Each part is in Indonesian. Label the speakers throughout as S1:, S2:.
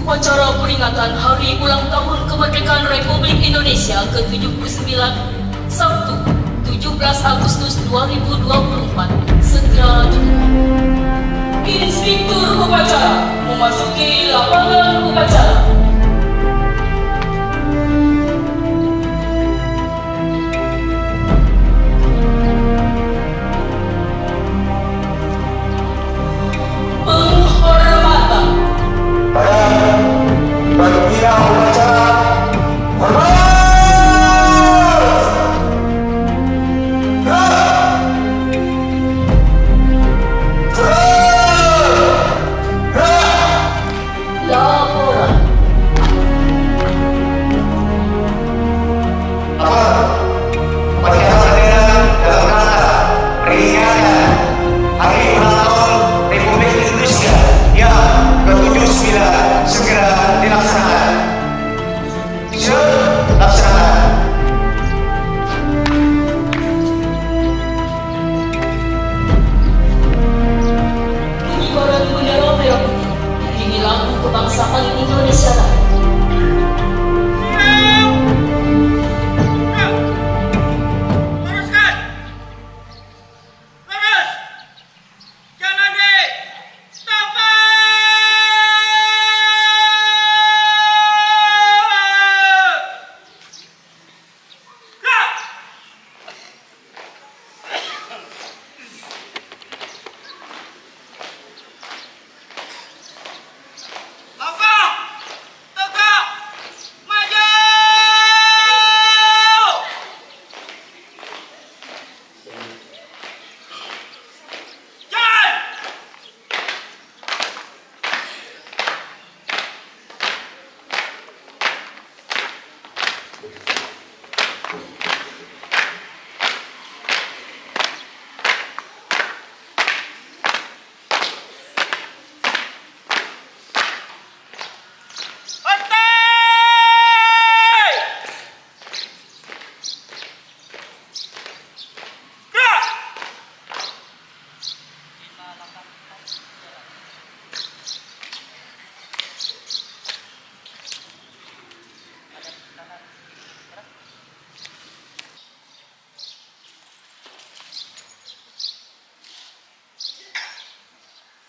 S1: Upacara peringatan Hari Ulang Tahun Kemerdekaan Republik Indonesia ke-79, Sabtu, 17 Agustus 2024, segera dimulai. Inspektur upacara memasuki lapangan upacara.
S2: Panitia upacara hormat.
S1: Laporan.
S2: Upacara bendera dalam rangka peringatan Hari Ulang Tahun Republik Indonesia yang ke-79 segera dilaksanakan. Laksanakan.
S1: Pengibaran bendera merah putih diiringi lagu kebangsaan Indonesia Raya.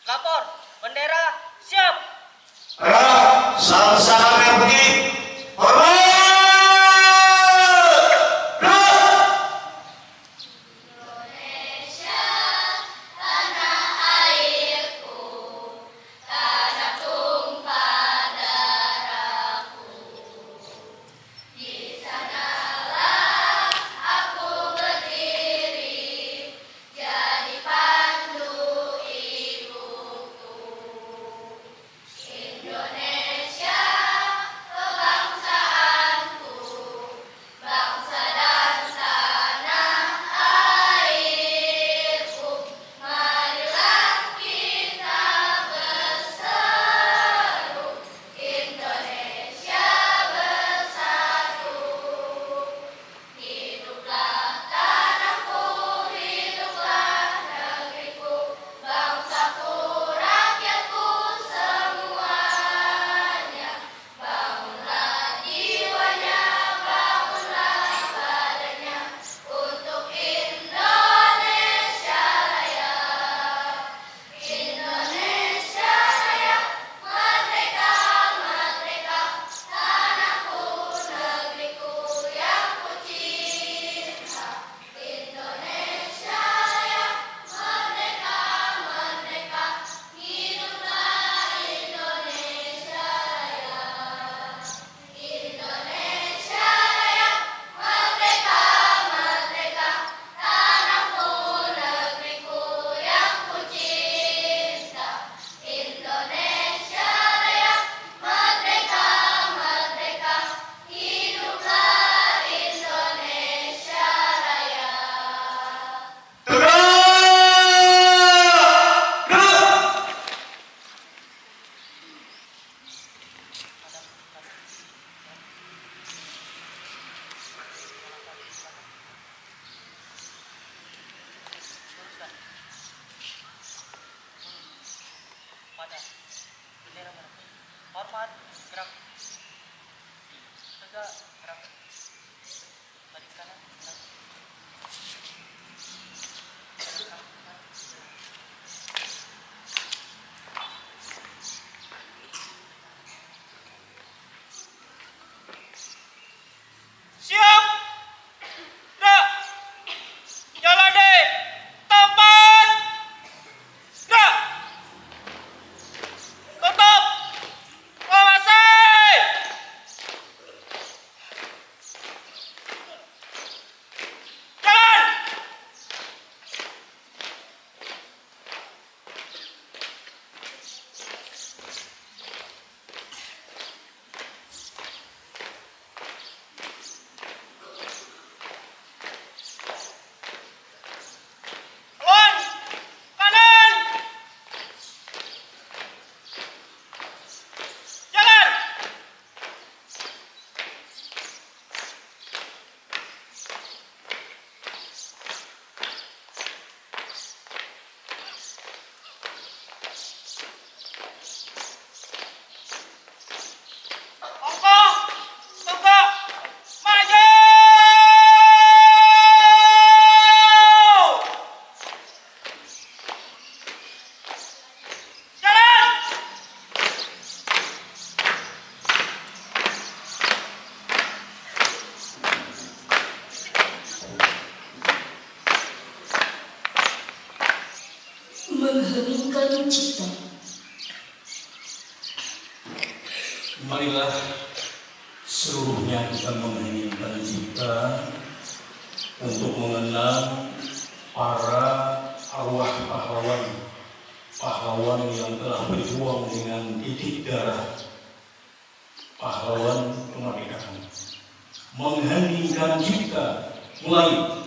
S3: Lapor, bendera siap.
S2: Salam merah putih hormat.
S4: Indonesia
S1: mengheningkan cipta.
S4: Marilah seluruhnya kita mengheningkan cipta untuk mengenang para arwah pahlawan yang telah berjuang dengan titik darah, pahlawan kemerdekaan. Mengheningkan cipta mulai.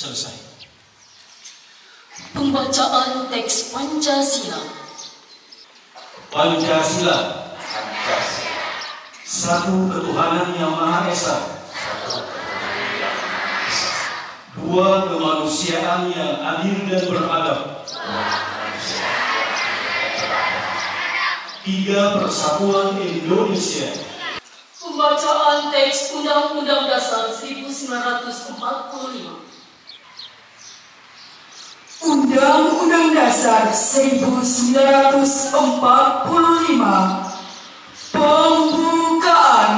S4: Selesai.
S1: Pembacaan teks Pancasila.
S4: Pancasila. Satu ketuhanan yang Maha Esa. Dua kemanusiaan yang adil dan beradab. Tiga persatuan Indonesia.
S1: Pembacaan teks Undang-Undang Dasar 1945.
S5: Undang-Undang Dasar 1945. Pembukaan.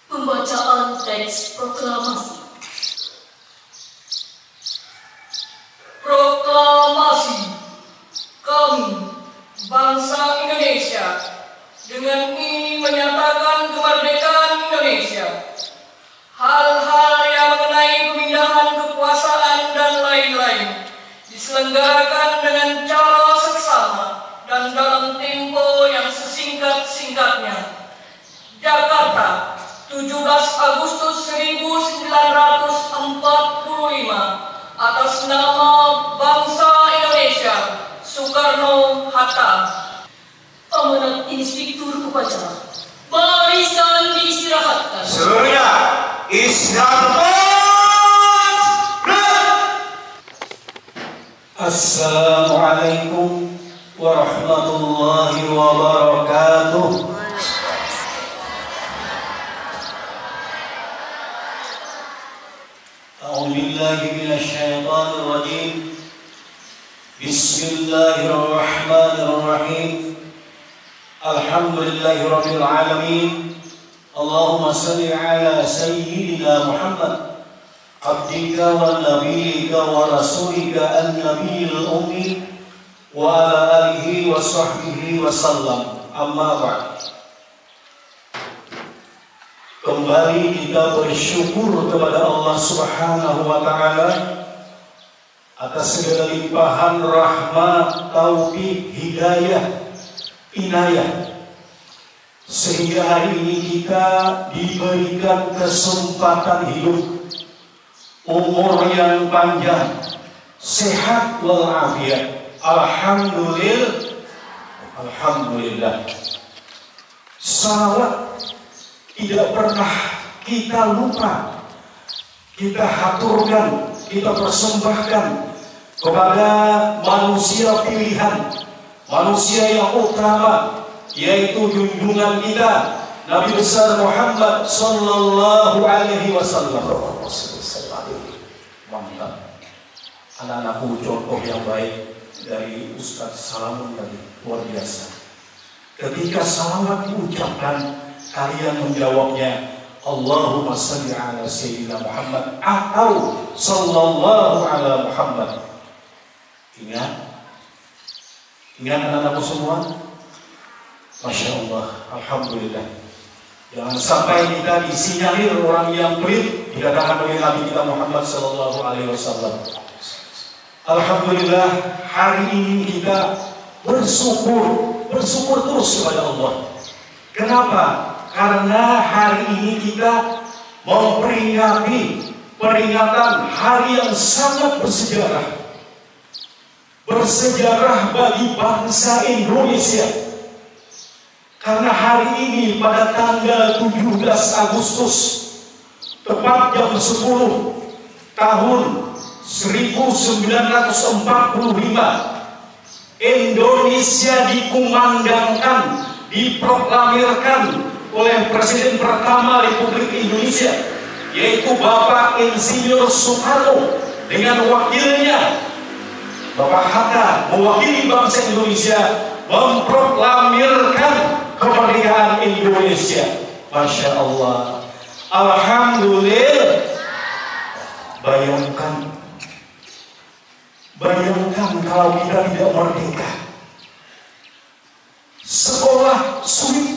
S1: Pembacaan teks proklamasi. Proklamasi. Kami, bangsa Indonesia, dengan ini menyatakan kemerdekaan Indonesia. Hal-hal yang mengenai pemindahan kekuasaan dan lain-lain diselenggarakan dengan cara seksama dan dalam tempo yang sesingkat-singkatnya. Jakarta, 17 Agustus 1945, atas nama bangsa Indonesia, Soekarno-Hatta. Amanat Inspektur Upacara. Barisan diistirahatkan.
S2: Seluruhnya istirahat.
S4: Assalamualaikum warahmatullahi wabarakatuh. A'udzubillahi minasyaitonir rajim. Bismillahirrahmanirrahim. Alhamdulillahirabbil alamin. Allahumma shalli ala sayyidina Muhammad abdika wa nabiyyika wa rasulika an-nabiyil ummi wa ala alihi wa sahbihi wa sallam. Amma ba'd. Kembali kita bersyukur kepada Allah Subhanahu wa taala atas segala limpahan rahmat, taufik, hidayah, inayah, sehingga hari ini kita diberikan kesempatan hidup, umur yang panjang, sehat walafiat. Alhamdulillah. Salawat tidak pernah kita lupa, kita haturkan, kita persembahkan kepada manusia pilihan, manusia yang utama, yaitu junjungan kita Nabi besar Muhammad sallallahu alaihi wasallam. Mantap. Anak-anakku contoh yang baik dari Ustaz Salamun tadi, luar biasa. Ketika salawat diucapkan, kalian menjawabnya Allahumma salli ala sayyidina Muhammad atau sallallahu ala Muhammad. Ingat anak-anakku semua. Masya Allah, alhamdulillah. Jangan sampai kita disinyalir orang yang pelit dikatakan oleh Nabi kita Muhammad sallallahu alaihi wasallam. Alhamdulillah, hari ini kita bersyukur terus kepada Allah. Kenapa? Karena hari ini kita memperingati peringatan hari yang sangat bersejarah bagi bangsa Indonesia. Karena hari ini pada tanggal 17 Agustus tepat jam 10 tahun 1945 Indonesia dikumandangkan, diproklamirkan oleh Presiden pertama Republik Indonesia yaitu Bapak Insinyur Soekarno dengan wakilnya Bapak Hatta mewakili bangsa Indonesia memproklamirkan kemerdekaan Indonesia. Masya Allah, alhamdulillah. Bayangkan kalau kita tidak merdeka. Sekolah sulit,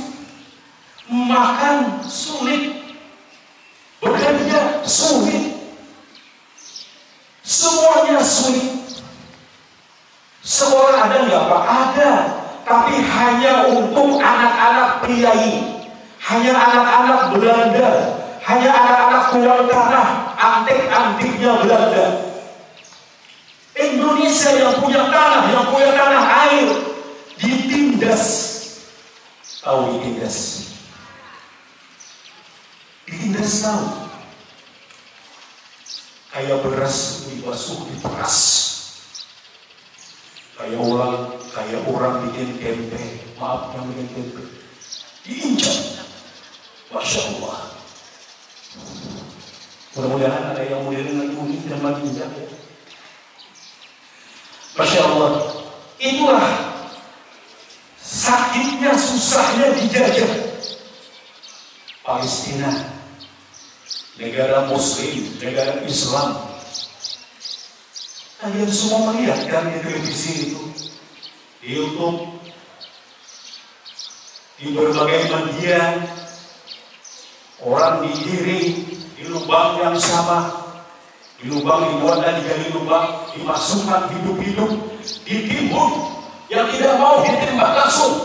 S4: makan sulit, bekerja sulit, semuanya sulit. Sekolah ada nggak Pak? Ada, tapi hanya untuk anak-anak priai, hanya anak-anak Belanda, hanya anak-anak tuan tanah, antik-antiknya Belanda. Indonesia yang punya tanah air ditindas. Tahu ditindas? Ditindas tahu? Kayak beras dibasuh diperas. Kayak orang bikin tempe, maaf yang bikin tempe, diinjak. Masya Allah. Mudah-mudahan ada yang mau dengar ini dan menginjak ya. Masya Allah. Itulah sakitnya, susahnya dijajah. Palestina, negara Muslim, negara Islam. Kalian semua melihat kan di televisi itu, di YouTube, di berbagai media, orang digiring di lubang yang sama, di lubang dibuat dan digali lubang, dimasukkan hidup-hidup, ditimbun, yang tidak mau ditembak langsung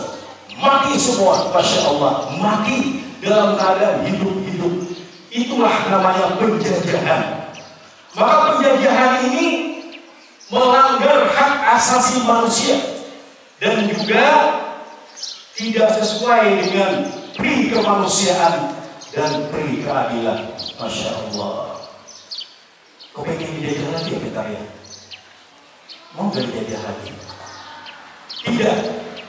S4: mati semua. Masya Allah, mati dalam keadaan hidup-hidup. Itulah namanya penjajahan. Maka penjajahan ini melanggar hak asasi manusia dan juga tidak sesuai dengan pri kemanusiaan dan pri keadilan. Masya Allah. Kau pengen dijajah lagi ya kita ya? Mau gak dijajah lagi? Tidak.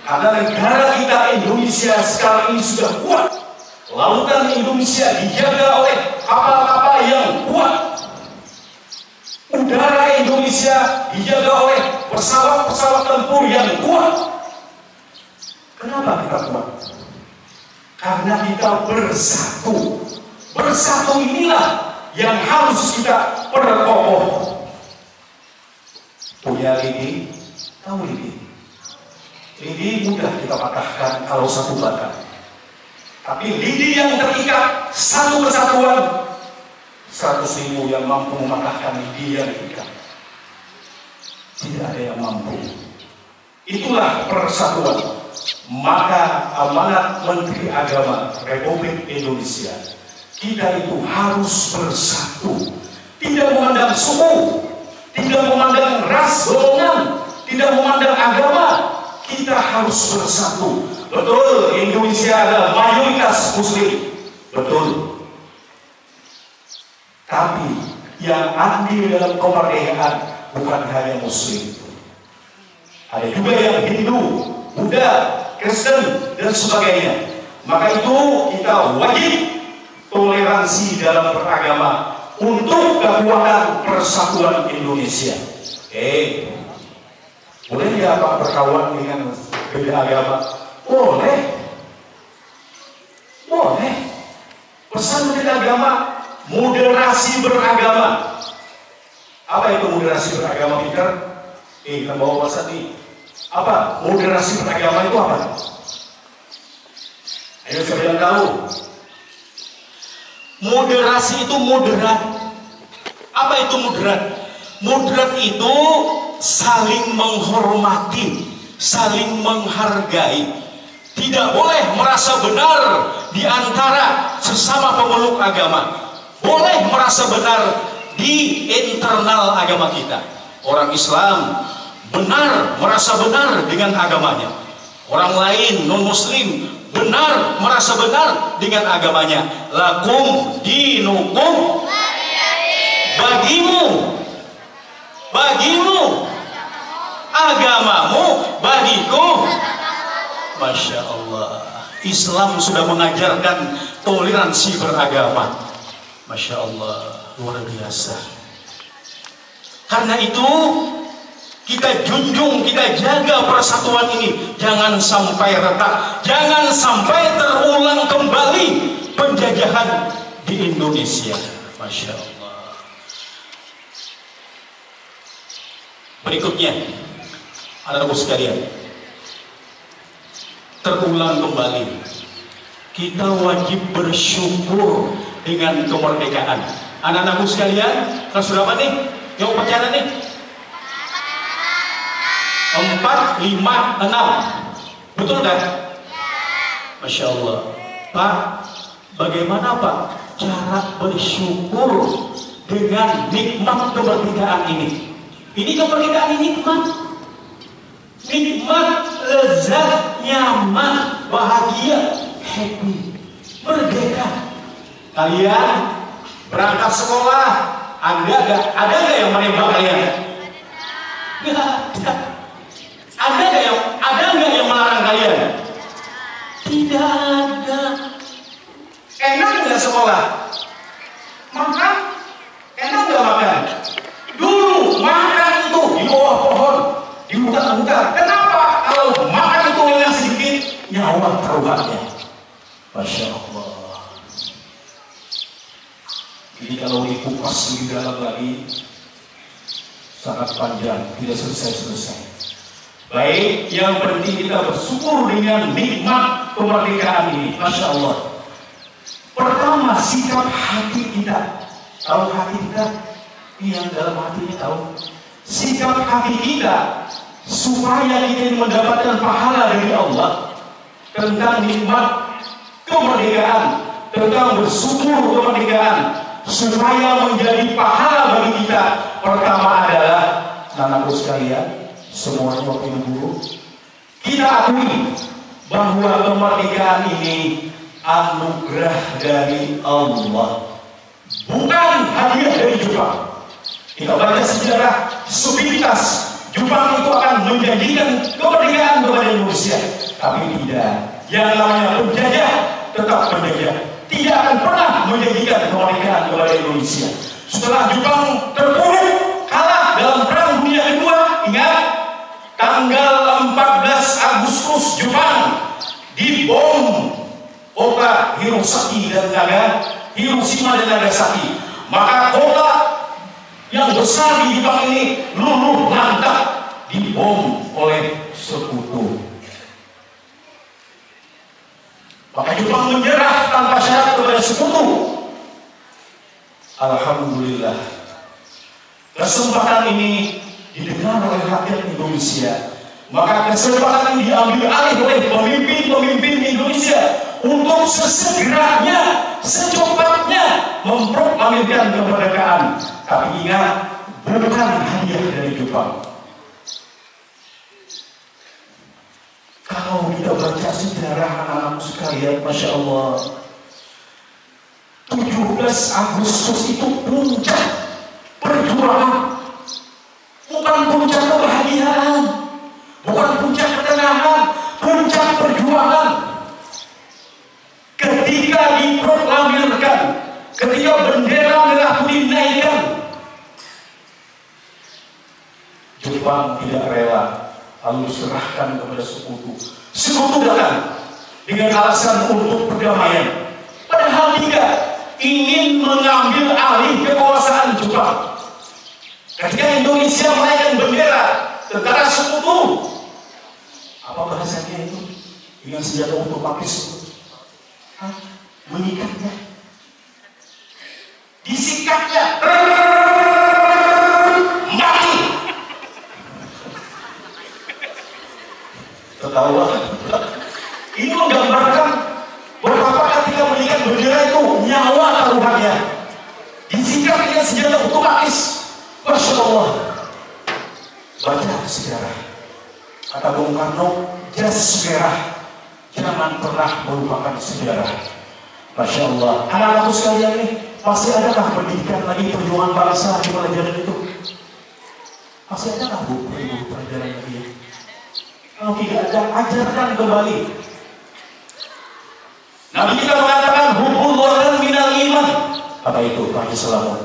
S4: Karena negara kita Indonesia sekarang ini sudah kuat. Lautan Indonesia dijaga oleh kapal-kapal yang kuat. Udara Indonesia dijaga oleh pesawat-pesawat tempur yang kuat. Kenapa kita kuat? Karena kita bersatu. Bersatu inilah yang harus kita perkokoh. Punya lidi, tahu lidi? Lidi mudah kita patahkan kalau satu batang. Tapi lidi yang terikat satu kesatuan, 100.000 yang mampu mematahkan lidi yang terikat. Tidak ada yang mampu. Itulah persatuan. Maka amanat Menteri Agama Republik Indonesia, kita itu harus bersatu. Tidak memandang suku, tidak memandang ras, golongan, tidak memandang agama. Kita harus bersatu. Betul, Indonesia adalah mayoritas Muslim. Betul. Tapi yang andil dalam kemerdekaan bukan hanya Muslim. Ada juga yang Hindu, Buddha, Kristen, dan sebagainya. Maka itu kita wajib toleransi dalam beragama untuk kekuatan persatuan Indonesia. Boleh ya Pak berkawan dengan beda agama? Boleh. Boleh. Pesan Menteri Agama, moderasi beragama. Apa itu moderasi beragama, Peter? Kita bawa bahasa nih. Apa moderasi beragama itu apa? Ayo kalian tahu. Moderasi itu moderat. Apa itu moderat? Moderat itu saling menghormati, saling menghargai. Tidak boleh merasa benar di antara sesama pemeluk agama. Boleh merasa benar di internal agama kita. Orang Islam benar, merasa benar dengan agamanya. Orang lain, non-muslim, benar, merasa benar dengan agamanya. Lakum dinukum, bagimu, agamamu, bagiku. Masya Allah, Islam sudah mengajarkan toleransi beragama. Masya Allah, luar biasa. Karena itu kita junjung, kita jaga persatuan ini. Jangan sampai retak, jangan sampai terulang kembali penjajahan di Indonesia. Masya Allah. Berikutnya, anak-anakku sekalian, terulang kembali, kita wajib bersyukur dengan kemerdekaan. Anak-anakku sekalian, kelas berapa nih yang upacara nih? 4, 5, 6. Betul kan? Masya Allah. Pak, bagaimana Pak cara bersyukur dengan nikmat kemerdekaan ini? Ini kemerdekaan ini nikmat. Nikmat, lezat, nyaman, bahagia, happy, merdeka. Kalian berangkat sekolah, ada nggak yang menembak kalian? Nggak ada. Ada nggak yang melarang kalian? Tidak ada. Enak nggak sekolah? Makan? Enak nggak makan? Dulu makan itu di bawah pohon, di hutan-hutan. Kenapa? Kalau makan itu yang sedikit, nyawa taruhannya. Masya Allah. Jadi kalau dikupas lebih dalam lagi, sangat panjang, tidak selesai-selesai. Baik, yang penting kita bersyukur dengan nikmat kemerdekaan ini. Masya Allah. Pertama, sikap hati kita. Tahu hati kita? Yang dalam hatinya tahu. Sikap hati kita supaya kita mendapatkan pahala dari Allah tentang nikmat kemerdekaan, tentang bersyukur kemerdekaan, supaya menjadi pahala bagi kita. Pertama adalah, anak-anakku sekalian, semuanya wakil guru, kita akui bahwa kemerdekaan ini anugerah dari Allah, bukan hadiah dari Jepang. Kita baca sejarah stabilitas Jepang itu akan menjanjikan kemerdekaan kepada Indonesia, tapi tidak. Yang namanya penjajah tetap penjajah, tidak akan pernah menjanjikan kemerdekaan kepada Indonesia. Setelah Jepang terpuruk, kalah dalam Perang Dunia Kedua, ingat, tanggal 14 Agustus Jepang dibom kota Hiroshima dan Nagasaki. Maka kota yang besar di Jepang ini luluh lantak, dibom oleh sekutu. Maka Jepang menyerah tanpa syarat kepada sekutu. Alhamdulillah, kesempatan ini didengar oleh rakyat Indonesia. Maka kesempatan ini diambil alih oleh pemimpin-pemimpin Indonesia untuk sesegeranya, secepatnya memproklamirkan kemerdekaan. Tapi ingat, bukan hadiah dari Jepang. Kalau kita baca sejarah anak-anak sekalian, Masya Allah, 17 Agustus itu puncak perjuangan. Bukan puncak kebahagiaan, bukan puncak ketenangan, puncak perjuangan. Ketika diproklamirkan, ketika bendera merah putih dinaikkan, Jepang tidak rela, lalu serahkan kepada sekutu. Sekutu datang dengan alasan untuk perdamaian, padahal tidak, ingin mengambil alih kekuasaan Jepang. Ketika Indonesia menaikkan bendera, tentara sekutu, apa bahasanya itu? Dengan senjata otomatis itu, mengikatnya, disikatnya, mati. Ketawa. Ini menggambarkan betapa ketika mengikat bendera itu nyawa taruhannya, disikat dengan senjata otomatis. Masya Allah. Baca sejarah. Kata Bung Karno, jas merah, jangan pernah melupakan sejarah. Masya Allah. Anak-anakku sekalian nih, masih adakah pendidikan lagi perjuangan bangsa di pelajaran itu? Masih adakah Bu pelajaran lagi? Kalau tidak ada, ajarkan kembali. Nabi kita mengatakan hubbul wadan minal iman. Apa itu Pak Haji Selamat?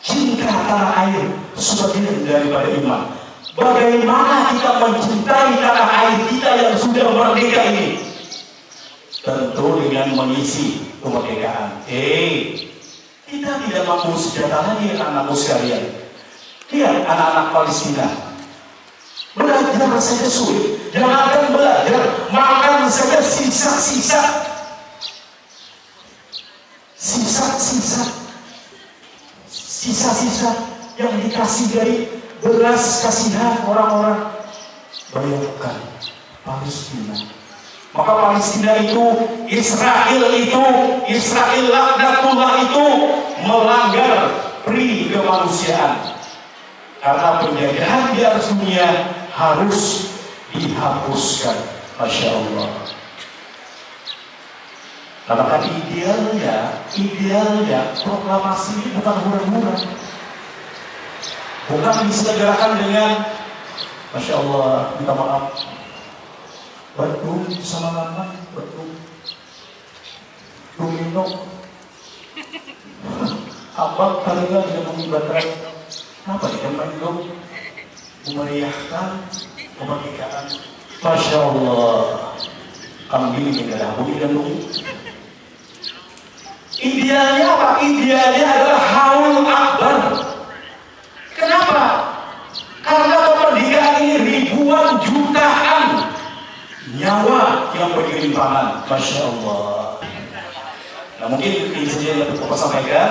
S4: Cinta tanah air sebagian daripada iman. Bagaimana kita mencintai tanah air kita yang sudah merdeka ini? Tentu dengan mengisi kemerdekaan. Kita tidak mampu senjata lagi anak-anakku sekalian. Lihat anak-anak Palestina. Belajar saja sulit. Jangankan belajar, makan saja sisa-sisa. Sisa-sisa yang dikasih dari beras kasihan orang-orang. Bayangkan Palestina. Maka Palestina itu, Israel laknatullah itu melanggar pri kemanusiaan. Karena penjajahan di atas dunia harus dihapuskan. Masya Allah. Karena kan idealnya proklamasi ini bukan hura-hura. Bukan diselenggarakan dengan, Masya Allah, minta maaf, Bandung sama nama, Bandung Domino Abang kalian tidak mengibarkan apa di Bandung memeriahkan kemerdekaan. Masya Allah, kambing adalah bumi dan bumi. Idealnya apa? Idealnya adalah haul akbar. Kenapa? Karena kemerdekaan ini ribuan jutaan nyawa yang bergelimpangan. Masya Allah. Nah mungkin ini saja yang Bapak sampaikan.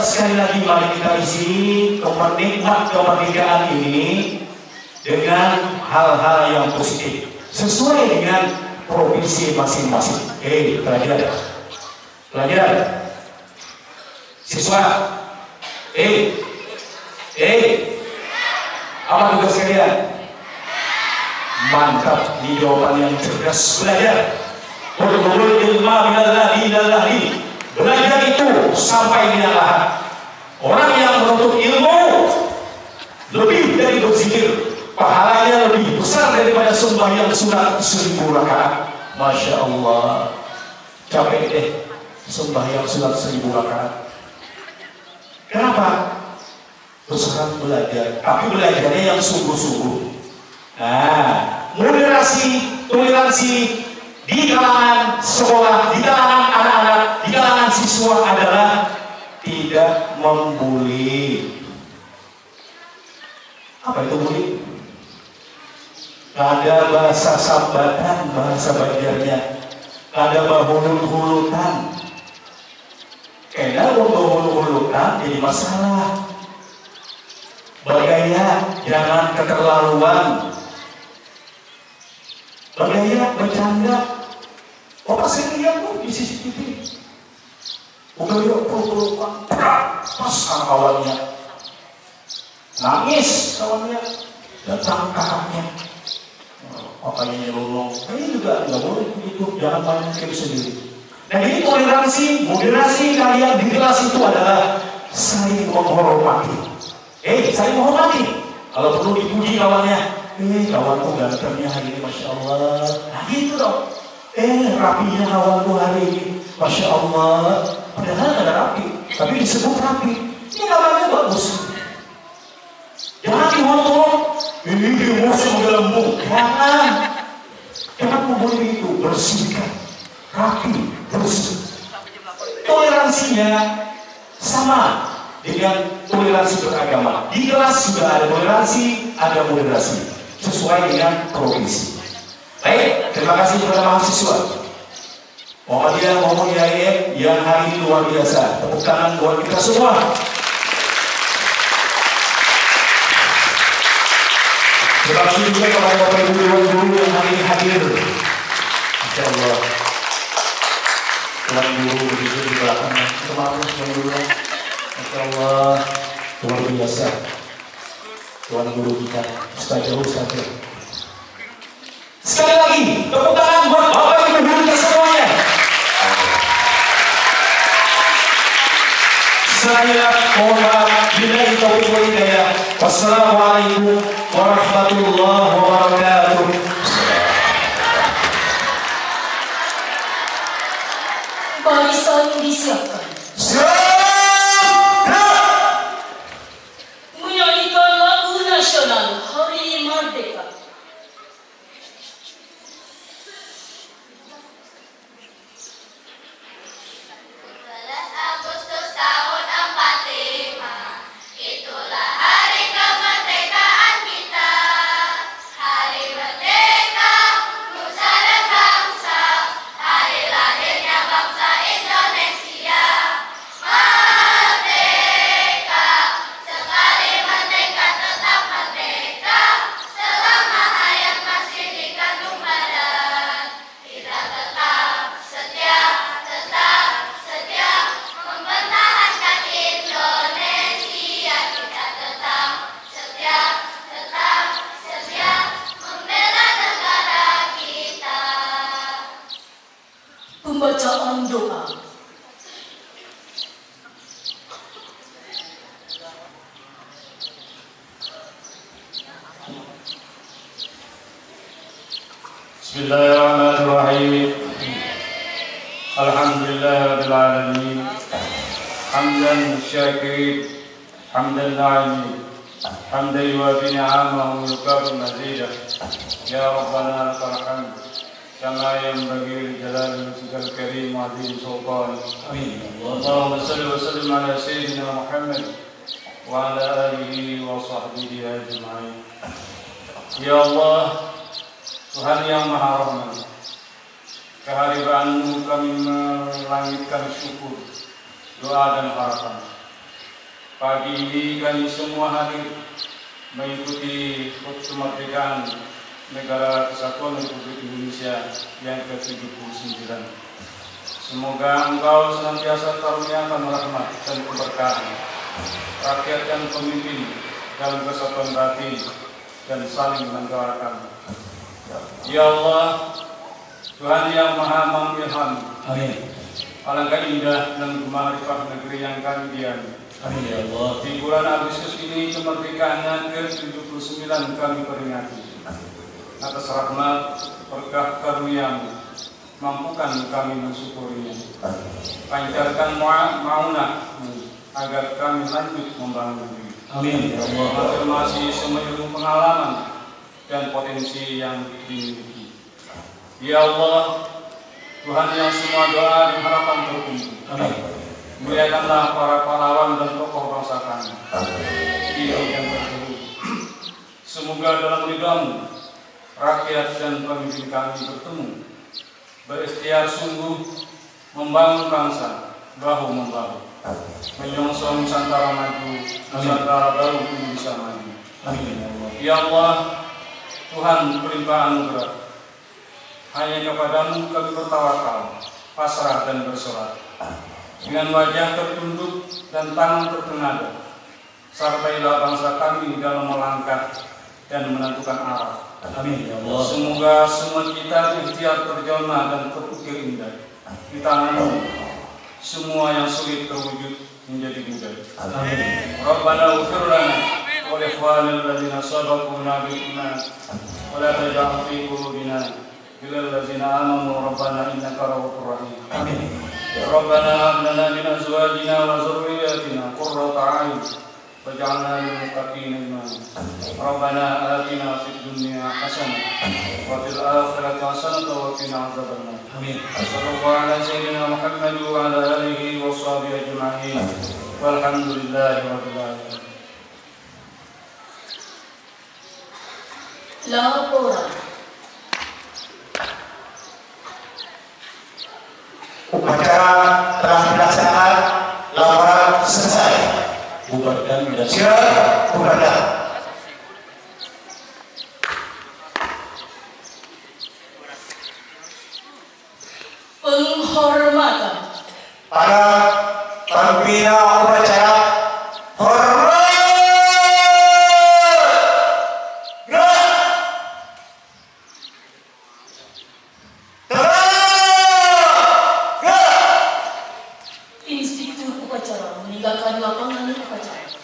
S4: Sekali lagi mari kita isi kemerdekaan ini dengan hal-hal yang positif sesuai dengan provinsi masing-masing. Pelajar, siswa, apa tugas kalian? Mantap, di jawaban yang cerdas. Belajar, bergurul ilma minallah. Belajar itu sampai di lahat. Orang yang menuntut ilmu lebih dari berzikir, pahalanya lebih besar daripada sembahyang sunat 1000 rakaat. Masya Allah, capek deh sembahyang sunat 1000 rakaat. Kenapa? Terus belajar, tapi belajarnya yang sungguh-sungguh. Nah, moderasi, toleransi di kalangan sekolah, di kalangan anak-anak, di kalangan siswa adalah tidak membuli. Apa itu bully? Ada bahasa sambatan, bahasa Banjarnya. Ada bahulut-hulutan. Kena bahulut-hulutan jadi masalah. Bergaya, jangan keterlaluan. Bergaya, bercanda. Bapak saya lihat tuh di CCTV. Bergaya, peluk-pelukan. Pas kawannya. Nangis kawannya. Datang kakaknya. Papanya nyelonong. Ini juga nggak boleh begitu. Jangan main hakim sendiri. Nah ini toleransi, moderasi kalian di kelas itu adalah saling menghormati. Saling menghormati. Kalau perlu dipuji kawannya. Kawanku gantengnya hari ini, Masya Allah. Nah gitu dong. Rapinya kawanku hari ini, Masya Allah. Padahal ada rapi, tapi disebut rapi. Ini kawannya bagus. Jangan dihormat. Ini emosi menggelembung. Jangan membuat itu. Bersihkan, rapi, bersih. Toleransinya sama dengan toleransi beragama. Di kelas juga ada toleransi, ada moderasi sesuai dengan provinsi. Baik, terima kasih kepada mahasiswa Muhammadiyah maupun IAIN yang hari ini luar biasa. Tepuk tangan buat kita semua. Terima kasih juga kepada Bapak Ibu guru yang hari ini hadir. Masya Allah. Tuan guru begitu di belakang. Terima kasih Tuan Guru. Masya Allah, luar biasa. Tuan guru kita, Ustaz. Sekali lagi, tepuk tangan buat Bapak Ibu guru kita semuanya. Saya mohon maaf, billahi taufiq wal hidayah. Wassalamualaikum warahmatullahi wabarakatuh.
S1: Barisan
S5: disiapkan.
S2: Siap!
S1: Menyanyikan lagu nasional Hari Merdeka. Pembacaan doa.
S6: Bismillahirrahmanirrahim. Alhamdulillahirrahmanirrahim. Hamdan syakirin, hamdan na'im, hamdan yuwafi ni'amahu yukafi mazidah. Ya Rabbana lakal hamd kama yanbaghi li jalali wajhikal karim wa 'azimi sultanik. Amin. Allahumma shalli wa sallim ala sayyidina Muhammad wa ala alihi wa sahbihi ajma'in. Ya Allah, Tuhan yang Maha Rahman, kehadiran-Mu kami melangitkan syukur, doa dan harapan. Pagi ini kami semua hadir mengikuti HUT kemerdekaan Negara Kesatuan Republik Indonesia yang ke-79. Semoga Engkau senantiasa karuniakan rahmat dan keberkahan, rakyat dan pemimpin dalam kesatuan batin dan saling mendoakan. Ya Allah, Tuhan yang Maha Mengilhami, amin. Alangkah indah dan bermarifat negeri yang kami diami. Amin ya Allah. Di bulan Agustus ini kemerdekaannya ke-79 kami peringati. Atas rahmat berkah karunia-Mu, mampukan kami mensyukurinya. Pancarkan maunah-Mu agar kami lanjut membangun negeri. Amin ya Allah. Afirmasi semua ilmu pengalaman dan potensi yang dimiliki. Ya Allah, Tuhan yang semua doa dan harapan terkumpul. Amin. Muliakanlah para pahlawan dan tokoh bangsa kami. Hidup yang terdahulu. Semoga dalam ridha-Mu, rakyat dan pemimpin kami bertemu, berikhtiar sungguh membangun bangsa bahu membahu, menyongsong Nusantara maju, Nusantara baru bisa maju. Amin. Ya Allah, Tuhan pelimpah anugerah, hanya kepadamu kami bertawakal, pasrah dan bersolat. Dengan wajah tertunduk dan tangan tertengadah, sertailah bangsa kami dalam melangkah dan menentukan arah. Amin ya Allah. Semoga semua kita ikhtiar terjana dan terukir indah. Di tangan-Mu semua yang sulit terwujud menjadi mudah. Amin. Rabbana ighfir lana wa li ikhwanina alladziina sabaquna bil iman wa la taj'al fi qulubina ghillan alladziina amanu rabbana innaka ra'ufur rahim. Amin. Rabbana hab lana min azwajina wa dhurriyyatina qurrata a'yun waj'alna lil muttaqina imama. Rabbana atina fid dunya hasanah wa fil akhirati hasanah wa qina adzabannar. Amin. Sallallahu ala sayyidina Muhammad wa ala alihi wa sahbihi ajma'in. Walhamdulillahi rabbil alamin.
S1: Laporan.
S2: Upacara telah dilaksanakan, laporan selesai.
S4: Bubarkan dan
S2: Siap, bubarkan.
S1: Penghormatan.
S2: Para pembina upacara, hormat. Gerak. Gerak. Gerak.
S1: Inspektur upacara meninggalkan lapangan upacara.